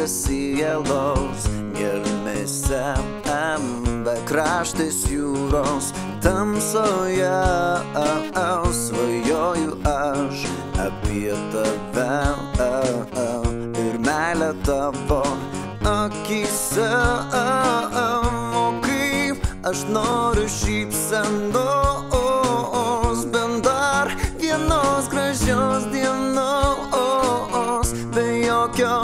sielos gelmėse, be kraštės jūros tamsoje svajoju aš apie tave ir meilę tavo akyse. O kaip aš noriu šypsenos, bent dar vienos gražios dienos, be jokio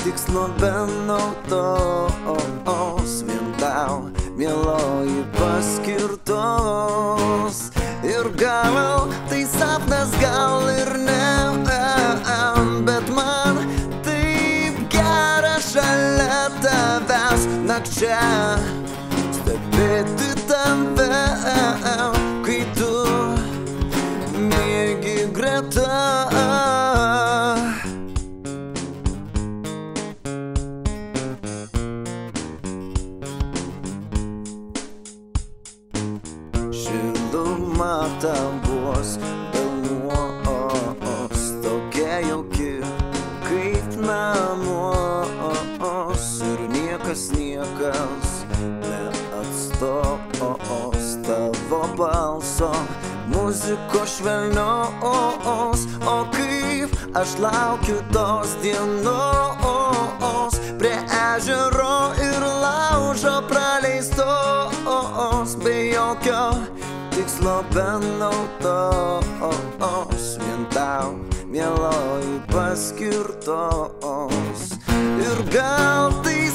tikslo, be naudos, vien tau, mieloji, paskirtos. Ir gal tai sapnas, gal ir ne, bet man taip gera šalia tavęs nakčia stebėti tave, kai tu miegi greta. Šiluma tavos delnuos tokia jauki kaip namuos, ir niekas neatstos tavo balso, muzikos švelnios. O kaip aš laukiu tos dienos prie ežero ir laužo praleistos, be jokio tikslo, be naudos, vien tau, mieloji, paskirtos. Ir gal tai